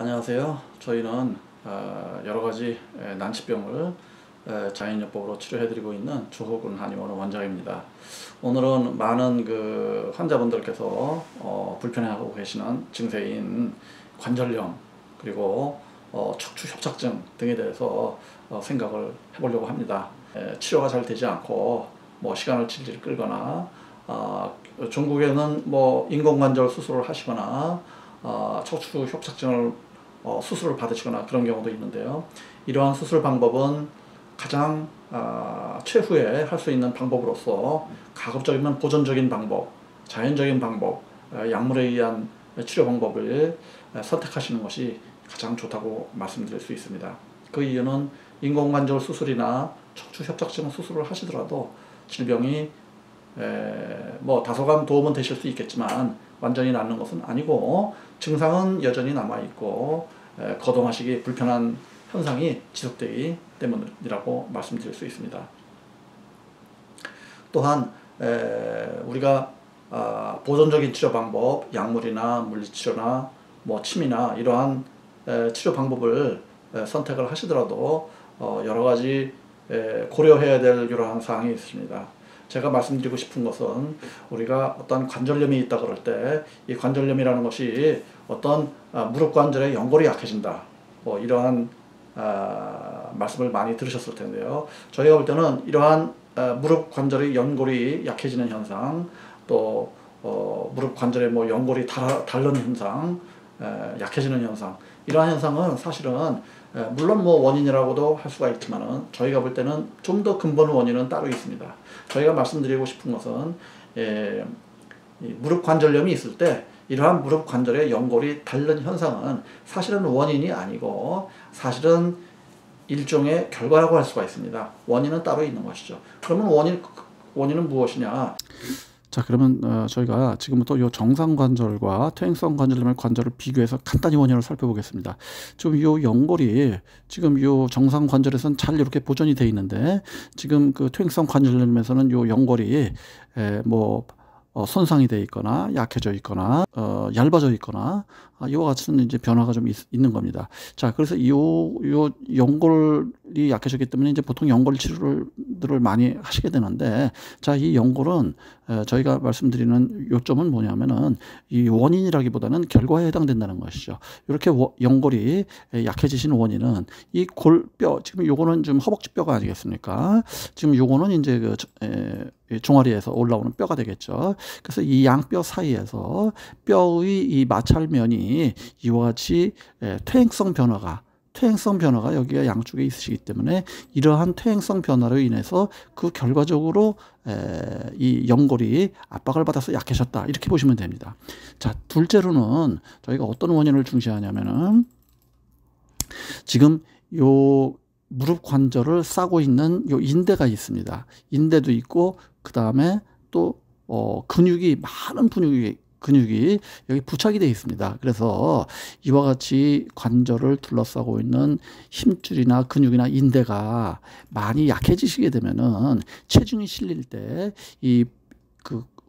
안녕하세요. 저희는 여러 가지 난치병을 자연요법으로 치료해드리고 있는 주호근 한의원 원장입니다. 오늘은 많은 그 환자분들께서 불편해하고 계시는 증세인 관절염 그리고 척추 협착증 등에 대해서 생각을 해보려고 합니다. 치료가 잘 되지 않고 시간을 질질 끌거나 중국에는 인공관절 수술을 하시거나 척추 협착증을 수술을 받으시거나 그런 경우도 있는데요. 이러한 수술 방법은 가장 최후에 할 수 있는 방법으로서 가급적이면 보존적인 방법, 자연적인 방법, 약물에 의한 치료 방법을 선택하시는 것이 가장 좋다고 말씀드릴 수 있습니다. 그 이유는 인공관절 수술이나 척추 협착증 수술을 하시더라도 질병이 다소간 도움은 되실 수 있겠지만 완전히 낫는 것은 아니고 증상은 여전히 남아있고 거동하시기 불편한 현상이 지속되기 때문이라고 말씀드릴 수 있습니다. 또한 우리가 보존적인 치료 방법, 약물이나 물리치료나 침이나 이러한 치료 방법을 선택을 하시더라도 여러 가지 고려해야 될 이러한 사항이 있습니다. 제가 말씀드리고 싶은 것은 우리가 어떤 관절염이 있다 그럴 때 이 관절염이라는 것이 어떤 무릎 관절의 연골이 약해진다 이러한 말씀을 많이 들으셨을 텐데요. 저희가 볼 때는 이러한 무릎 관절의 연골이 약해지는 현상, 또 무릎 관절의 연골이 닳는 현상, 약해지는 현상, 이러한 현상은 사실은 물론 원인이라고도 할 수가 있지만은 저희가 볼 때는 좀 더 근본 원인은 따로 있습니다. 저희가 말씀드리고 싶은 것은 무릎 관절염이 있을 때 이러한 무릎 관절의 연골이 닳는 현상은 사실은 원인이 아니고 사실은 일종의 결과라고 할 수가 있습니다. 원인은 따로 있는 것이죠. 그러면 원인은 무엇이냐? 자, 그러면 저희가 지금부터 이 정상 관절과 퇴행성 관절염의 관절을 비교해서 간단히 원인을 살펴보겠습니다. 지금 이 연골이 지금 이 정상 관절에서는 잘 이렇게 보존이 되어 있는데 지금 그 퇴행성 관절염에서는 이 연골이 손상이 되어 있거나 약해져 있거나 얇아져 있거나 이와 같은 이제 변화가 좀 있는 겁니다. 자, 그래서 이 연골이 약해졌기 때문에 이제 보통 연골 치료들을 많이 하시게 되는데, 자, 이 연골은 저희가 말씀드리는 요점은 뭐냐면은 이 원인이라기보다는 결과에 해당된다는 것이죠. 이렇게 연골이 약해지신 원인은 이 골뼈, 지금 요거는 좀 허벅지뼈가 아니겠습니까? 지금 요거는 이제 종아리에서 올라오는 뼈가 되겠죠. 그래서 이 양뼈 사이에서 뼈의 이 마찰면이 이와 같이 퇴행성 변화가 여기가 양쪽에 있으시기 때문에 이러한 퇴행성 변화로 인해서 그 결과적으로 이 연골이 압박을 받아서 약해졌다, 이렇게 보시면 됩니다. 자, 둘째로는 저희가 어떤 원인을 중시하냐면은 지금 요 무릎 관절을 싸고 있는 요 인대가 있습니다. 인대도 있고 그 다음에 또 많은 근육이 여기 부착이 되어 있습니다. 그래서 이와 같이 관절을 둘러싸고 있는 힘줄이나 근육이나 인대가 많이 약해지시게 되면은 체중이 실릴 때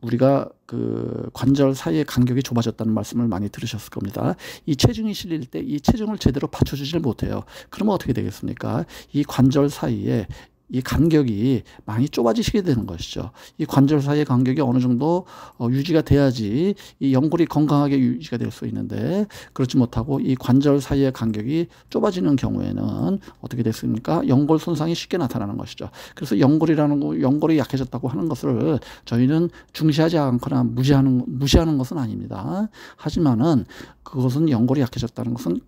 우리가 그 관절 사이의 간격이 좁아졌다는 말씀을 많이 들으셨을 겁니다. 이 체중이 실릴 때 이 체중을 제대로 받쳐주질 못해요. 그러면 어떻게 되겠습니까? 이 관절 사이에 이 간격이 많이 좁아지시게 되는 것이죠. 이 관절 사이의 간격이 어느 정도 유지가 돼야지 이 연골이 건강하게 유지가 될 수 있는데, 그렇지 못하고 이 관절 사이의 간격이 좁아지는 경우에는 어떻게 됐습니까? 연골 손상이 쉽게 나타나는 것이죠. 그래서 연골이 약해졌다고 하는 것을 저희는 중시하지 않거나 무시하는 것은 아닙니다. 하지만은 그것은 연골이 약해졌다는 것은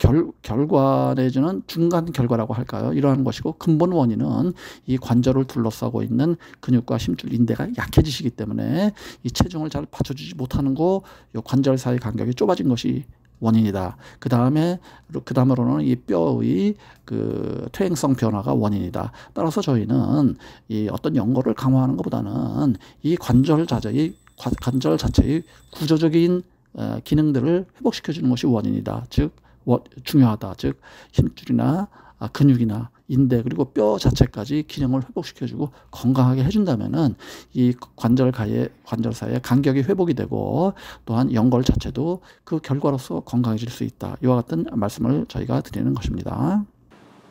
결과 내지는 중간 결과라고 할까요? 이러한 것이고, 근본 원인은 이 관절을 둘러싸고 있는 근육과 힘줄, 인대가 약해지시기 때문에 이 체중을 잘 받쳐주지 못하는 이 관절 사이 간격이 좁아진 것이 원인이다. 그 다음으로는 이 뼈의 그 퇴행성 변화가 원인이다. 따라서 저희는 이 어떤 연골을 강화하는 것보다는 이 관절 자체의 구조적인 기능들을 회복시켜주는 것이 원인이다. 즉 중요하다. 즉 힘줄이나 근육이나 인대 그리고 뼈 자체까지 기능을 회복시켜주고 건강하게 해준다면은 이 관절 사이의 간격이 회복이 되고 또한 연골 자체도 그 결과로서 건강해질 수 있다. 이와 같은 말씀을 저희가 드리는 것입니다.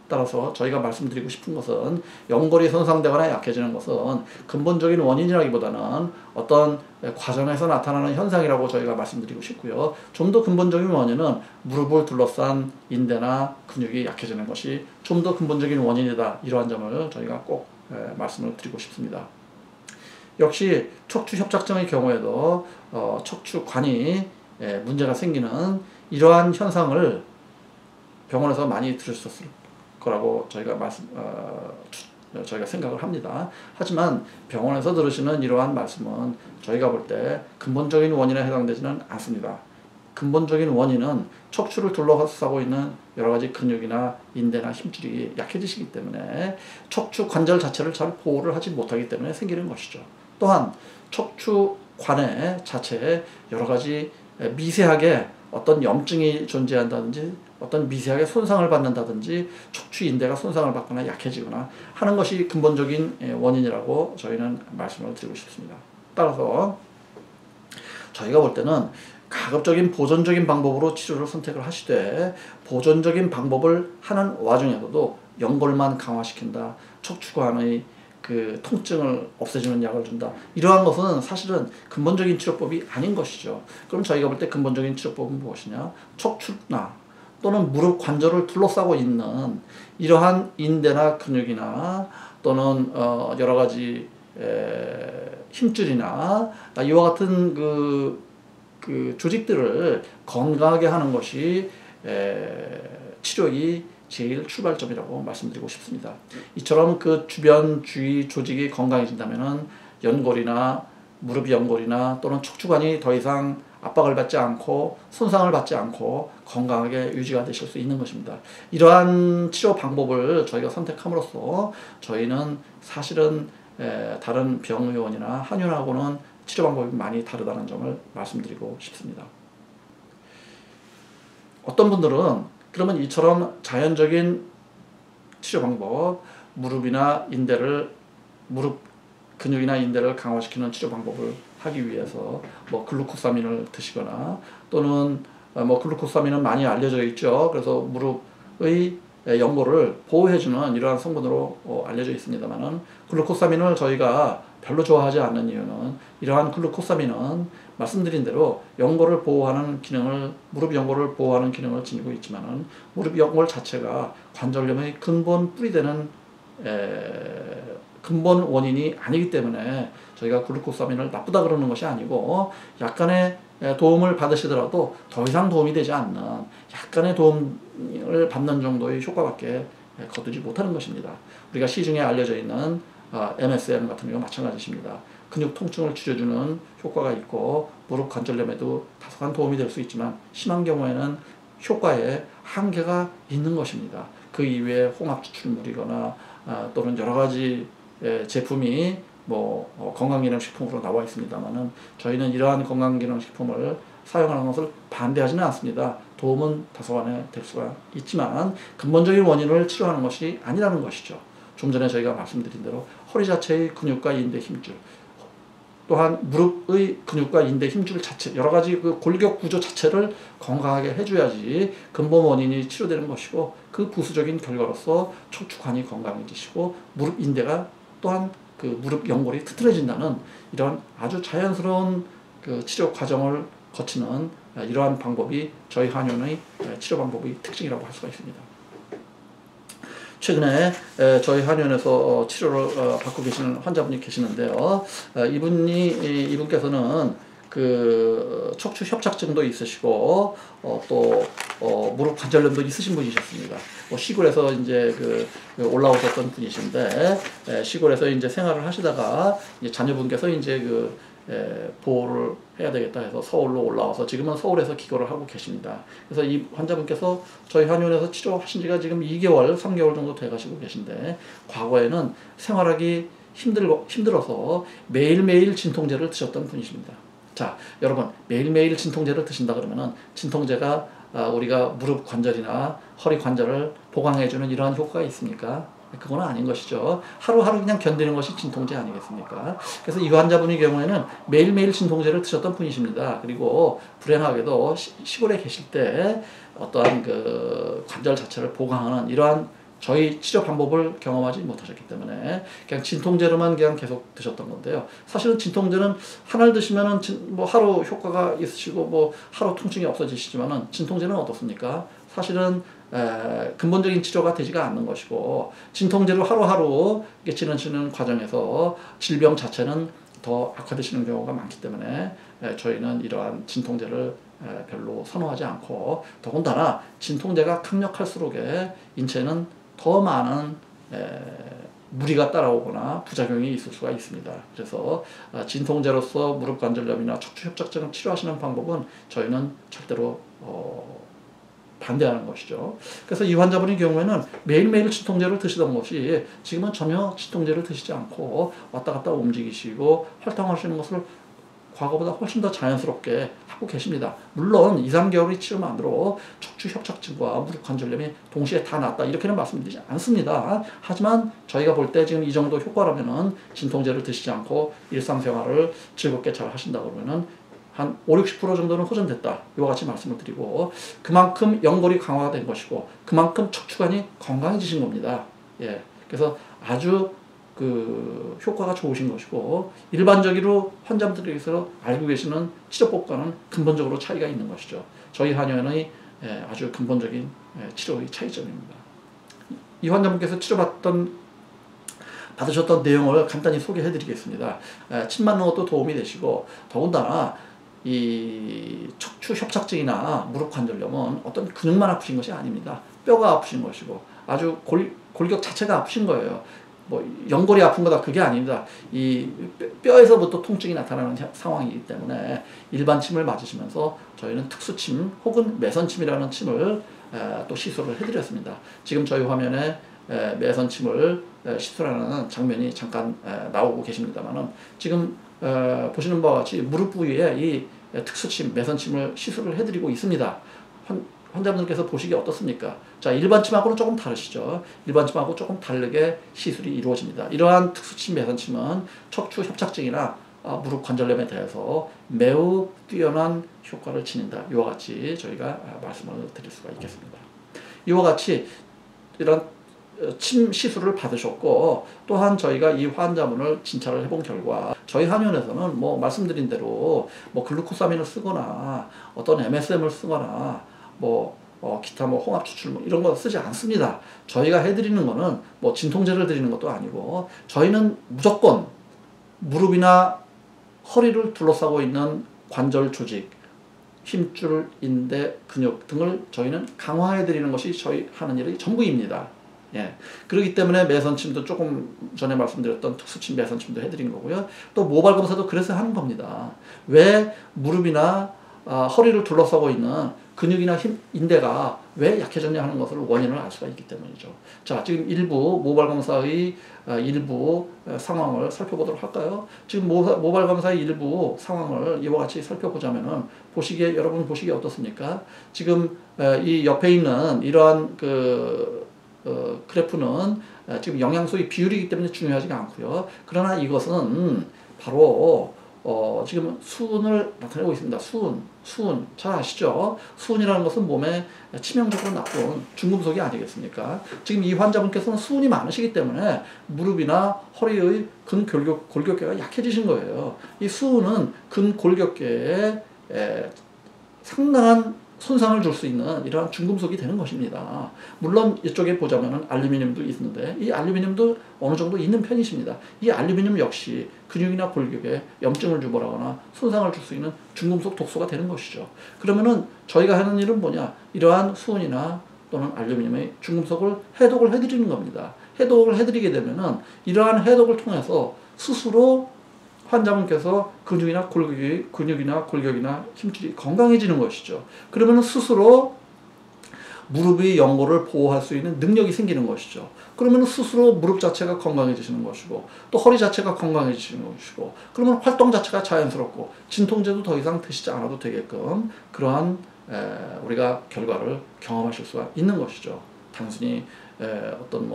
따라서 저희가 말씀드리고 싶은 것은 연골이 손상되거나 약해지는 것은 근본적인 원인이라기보다는 어떤 과정에서 나타나는 현상이라고 저희가 말씀드리고 싶고요. 좀 더 근본적인 원인은 무릎을 둘러싼 인대나 근육이 약해지는 것이 좀 더 근본적인 원인이다. 이러한 점을 저희가 꼭 말씀을 드리고 싶습니다. 역시 척추협착증의 경우에도 척추관이 문제가 생기는 이러한 현상을 병원에서 많이 들으셨을 거라고 저희가 생각을 합니다. 하지만 병원에서 들으시는 이러한 말씀은 저희가 볼 때 근본적인 원인에 해당되지는 않습니다. 근본적인 원인은 척추를 둘러싸고 있는 여러 가지 근육이나 인대나 힘줄이 약해지시기 때문에 척추 관절 자체를 잘 보호를 하지 못하기 때문에 생기는 것이죠. 또한 척추관의 자체에 여러 가지 미세하게 어떤 염증이 존재한다든지 어떤 미세하게 손상을 받는다든지 척추 인대가 손상을 받거나 약해지거나 하는 것이 근본적인 원인이라고 저희는 말씀을 드리고 싶습니다. 따라서 저희가 볼 때는 가급적인 보존적인 방법으로 치료를 선택을 하시되 보존적인 방법을 하는 와중에서도 연골만 강화시킨다. 척추관의 그 통증을 없애주는 약을 준다. 이러한 것은 사실은 근본적인 치료법이 아닌 것이죠. 그럼 저희가 볼 때 근본적인 치료법은 무엇이냐? 척추나 또는 무릎 관절을 둘러싸고 있는 이러한 인대나 근육이나 또는 여러 가지 힘줄이나 이와 같은 그 조직들을 건강하게 하는 것이 치료의 제일 출발점이라고 말씀드리고 싶습니다. 이처럼 그 주변 주위 조직이 건강해진다면은 연골이나 무릎 연골이나 또는 척추관이 더 이상 압박을 받지 않고 손상을 받지 않고 건강하게 유지가 되실 수 있는 것입니다. 이러한 치료 방법을 저희가 선택함으로써 저희는 사실은 다른 병의원이나 한의원하고는 치료 방법이 많이 다르다는 점을 말씀드리고 싶습니다. 어떤 분들은 그러면 이처럼 자연적인 치료 방법, 무릎 근육이나 인대를 강화시키는 치료 방법을 하기 위해서 뭐 글루코사민을 드시거나 또는 뭐 글루코사민은 많이 알려져 있죠. 그래서 무릎의 연골을 보호해주는 이러한 성분으로 알려져 있습니다만은 글루코사민을 저희가 별로 좋아하지 않는 이유는 이러한 글루코사민은 말씀드린 대로 연골을 보호하는 기능을 무릎 연골을 보호하는 기능을 지니고 있지만은 무릎 연골 자체가 관절염의 근본 뿌리되는 근본 원인이 아니기 때문에 저희가 글루코사민을 나쁘다 그러는 것이 아니고 약간의 도움을 받으시더라도 더 이상 도움이 되지 않는 약간의 도움을 받는 정도의 효과밖에 거두지 못하는 것입니다. 우리가 시중에 알려져 있는 MSM 같은 경우 마찬가지입니다. 근육 통증을 줄여주는 효과가 있고 무릎 관절염에도 다소간 도움이 될 수 있지만 심한 경우에는 효과에 한계가 있는 것입니다. 그 이외에 홍합추출물이거나 또는 여러 가지 제품이 뭐 건강기능식품으로 나와 있습니다만은 저희는 이러한 건강기능식품을 사용하는 것을 반대하지는 않습니다. 도움은 다소간에 될 수가 있지만 근본적인 원인을 치료하는 것이 아니라는 것이죠. 좀 전에 저희가 말씀드린 대로 허리 자체의 근육과 인대 힘줄 또한 무릎의 근육과 인대 힘줄 자체 여러 가지 그 골격 구조 자체를 건강하게 해줘야지 근본 원인이 치료되는 것이고 그 부수적인 결과로서 척추관이 건강해지시고 무릎 인대가 또한 그 무릎 연골이 튼튼해진다는 이런 아주 자연스러운 그 치료 과정을 거치는 이러한 방법이 저희 한의원의 치료 방법의 특징이라고 할 수가 있습니다. 최근에 저희 한의원에서 치료를 받고 계시는 환자분이 계시는데요. 이분께서는 그 척추 협착증도 있으시고 또 무릎 관절염도 있으신 분이셨습니다. 시골에서 이제 올라오셨던 분이신데 시골에서 이제 생활을 하시다가 이제 자녀분께서 이제 보호를 해야 되겠다 해서 서울로 올라와서 지금은 서울에서 기거를 하고 계십니다. 그래서 이 환자분께서 저희 한의원에서 치료하신 지가 지금 2개월, 3개월 정도 돼 가시고 계신데 과거에는 생활하기 힘들어서 매일매일 진통제를 드셨던 분이십니다. 자, 여러분 매일매일 진통제를 드신다 그러면은 진통제가 우리가 무릎 관절이나 허리 관절을 보강해주는 이러한 효과가 있습니까? 그건 아닌 것이죠. 하루하루 그냥 견디는 것이 진통제 아니겠습니까? 그래서 이 환자분의 경우에는 매일매일 진통제를 드셨던 분이십니다. 그리고 불행하게도 시골에 계실 때 어떠한 그 관절 자체를 보강하는 이러한 저희 치료 방법을 경험하지 못하셨기 때문에 그냥 진통제로만 그냥 계속 드셨던 건데요. 사실은 진통제는 하나를 드시면은 뭐 하루 효과가 있으시고 뭐 하루 통증이 없어지시지만은 진통제는 어떻습니까? 사실은 근본적인 치료가 되지가 않는 것이고 진통제로 하루하루 지나치는 과정에서 질병 자체는 더 악화되시는 경우가 많기 때문에 저희는 이러한 진통제를 별로 선호하지 않고 더군다나 진통제가 강력할수록에 인체는 더 많은 무리가 따라오거나 부작용이 있을 수가 있습니다. 그래서 진통제로서 무릎 관절염이나 척추 협착증을 치료하시는 방법은 저희는 절대로 반대하는 것이죠. 그래서 이 환자분의 경우에는 매일매일 진통제를 드시던 것이 지금은 전혀 진통제를 드시지 않고 왔다 갔다 움직이시고 활동하시는 것을 과거보다 훨씬 더 자연스럽게 하고 계십니다. 물론 2, 3개월의 치료만으로 척추 협착증과 무릎 관절염이 동시에 다 낫다 이렇게는 말씀드리지 않습니다. 하지만 저희가 볼 때 지금 이 정도 효과라면은 진통제를 드시지 않고 일상생활을 즐겁게 잘 하신다 그러면은 한 50, 60% 정도는 호전됐다. 이와 같이 말씀을 드리고 그만큼 연골이 강화가 된 것이고 그만큼 척추관이 건강해지신 겁니다. 예. 그래서 아주 그 효과가 좋으신 것이고 일반적으로 환자분들에게서 알고 계시는 치료법과는 근본적으로 차이가 있는 것이죠. 저희 한의원의 아주 근본적인 치료의 차이점입니다. 이 환자분께서 받으셨던 내용을 간단히 소개해 드리겠습니다. 침 맞는 것도 도움이 되시고 더군다나 이 척추 협착증이나 무릎 관절염은 어떤 근육만 아프신 것이 아닙니다. 뼈가 아프신 것이고 아주 골격 자체가 아프신 거예요. 뭐 연골이 아픈 거다 그게 아닙니다. 이 뼈에서부터 통증이 나타나는 상황이기 때문에 일반 침을 맞으시면서 저희는 특수침 혹은 매선침이라는 침을 또 시술을 해드렸습니다. 지금 저희 화면에 매선침을 시술하는 장면이 잠깐 나오고 계십니다만은 지금 보시는 바와 같이 무릎 부위에 이 특수침, 매선침을 시술을 해드리고 있습니다. 환자분들께서 보시기에 어떻습니까? 자, 일반 침하고는 조금 다르시죠. 일반 침하고 조금 다르게 시술이 이루어집니다. 이러한 특수침, 매선침은 척추 협착증이나 무릎 관절염에 대해서 매우 뛰어난 효과를 지닌다. 이와 같이 저희가 말씀을 드릴 수가 있겠습니다. 이와 같이 이런 침 시술을 받으셨고 또한 저희가 이 환자분을 진찰을 해본 결과 저희 한의원에서는 뭐 말씀드린 대로 뭐 글루코사민을 쓰거나 어떤 MSM을 쓰거나 뭐 기타 뭐 홍합 추출 뭐 이런 거 쓰지 않습니다. 저희가 해드리는 거는 뭐 진통제를 드리는 것도 아니고 저희는 무조건 무릎이나 허리를 둘러싸고 있는 관절 조직, 힘줄, 인대, 근육 등을 저희는 강화해 드리는 것이 저희 하는 일의 전부입니다. 예. 그렇기 때문에 매선침도 조금 전에 말씀드렸던 특수침 매선침도 해드린 거고요. 또 모발 검사도 그래서 하는 겁니다. 왜 무릎이나 허리를 둘러싸고 있는 근육이나 인대가 왜 약해졌냐 하는 것을 원인을 알 수가 있기 때문이죠. 자, 지금 일부 모발 검사의 일부 상황을 살펴보도록 할까요? 지금 모발 검사의 일부 상황을 이와 같이 살펴보자면은 여러분 보시기에 어떻습니까? 지금 이 옆에 있는 이러한 그래프는 지금 영양소의 비율이기 때문에 중요하지가 않고요. 그러나 이것은 바로 지금 수은을 나타내고 있습니다. 수은 잘 아시죠? 수은이라는 것은 몸에 치명적으로 나쁜 중금속이 아니겠습니까? 지금 이 환자분께서는 수은이 많으시기 때문에 무릎이나 허리의 골격계가 약해지신 거예요. 이 수은은 근골격계에 상당한 손상을 줄 수 있는 이러한 중금속이 되는 것입니다. 물론 이쪽에 보자면은 알루미늄도 있는데 이 알루미늄도 어느 정도 있는 편이십니다. 이 알루미늄 역시 근육이나 골격에 염증을 유발하거나 손상을 줄 수 있는 중금속 독소가 되는 것이죠. 그러면은 저희가 하는 일은 뭐냐? 이러한 수은이나 또는 알루미늄의 중금속을 해독을 해드리는 겁니다. 해독을 해드리게 되면은 이러한 해독을 통해서 스스로 환자분께서 근육이나 골격이나 힘줄이 건강해지는 것이죠. 그러면 스스로 무릎의 연골을 보호할 수 있는 능력이 생기는 것이죠. 그러면 스스로 무릎 자체가 건강해지시는 것이고 또 허리 자체가 건강해지시는 것이고 그러면 활동 자체가 자연스럽고 진통제도 더 이상 드시지 않아도 되게끔 그러한 우리가 결과를 경험하실 수가 있는 것이죠. 단순히 어떤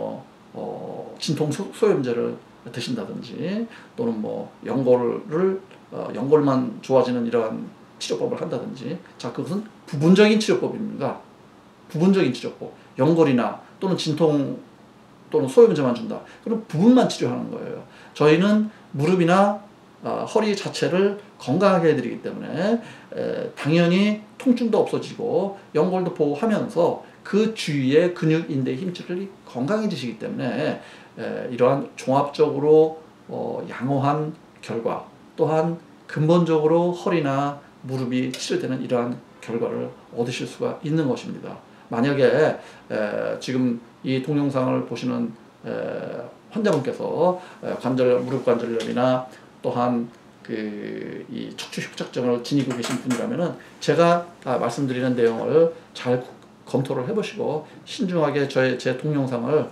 진통 소염제를 드신다든지 또는 연골만 좋아지는 이러한 치료법을 한다든지, 자, 그것은 부분적인 치료법입니다. 부분적인 치료법. 연골이나 또는 진통 또는 소염제만 준다. 그럼 부분만 치료하는 거예요. 저희는 무릎이나 허리 자체를 건강하게 해드리기 때문에 당연히 통증도 없어지고 연골도 보호하면서 그 주위의 근육, 인대, 힘줄이 건강해지시기 때문에 이러한 종합적으로 양호한 결과, 또한 근본적으로 허리나 무릎이 치료되는 이러한 결과를 얻으실 수가 있는 것입니다. 만약에 지금 이 동영상을 보시는 환자분께서 무릎 관절염이나 또한 이 척추 협착증을 지니고 계신 분이라면은 제가 말씀드리는 내용을 잘 검토를 해보시고 신중하게 제 동영상을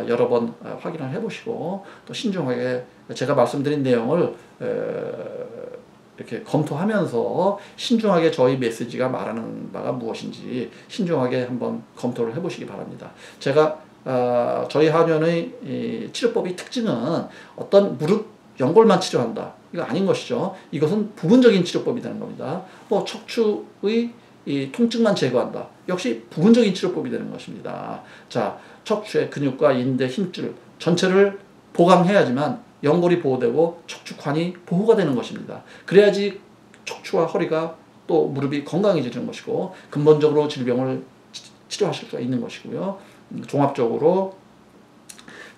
여러 번 확인을 해보시고 또 신중하게 제가 말씀드린 내용을 이렇게 검토하면서 신중하게 저희 메시지가 말하는 바가 무엇인지 신중하게 한번 검토를 해보시기 바랍니다. 제가 저희 한의원의 이 치료법의 특징은 어떤 무릎 연골만 치료한다, 이거 아닌 것이죠. 이것은 부분적인 치료법이 되는 겁니다. 척추의 이 통증만 제거한다, 역시 부분적인 치료법이 되는 것입니다. 자, 척추의 근육과 인대, 힘줄 전체를 보강해야지만 연골이 보호되고 척추관이 보호가 되는 것입니다. 그래야지 척추와 허리가 또 무릎이 건강해지는 것이고 근본적으로 질병을 치료하실 수가 있는 것이고요. 종합적으로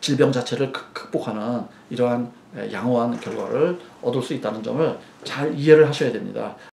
질병 자체를 극복하는 이러한 양호한 결과를 얻을 수 있다는 점을 잘 이해를 하셔야 됩니다.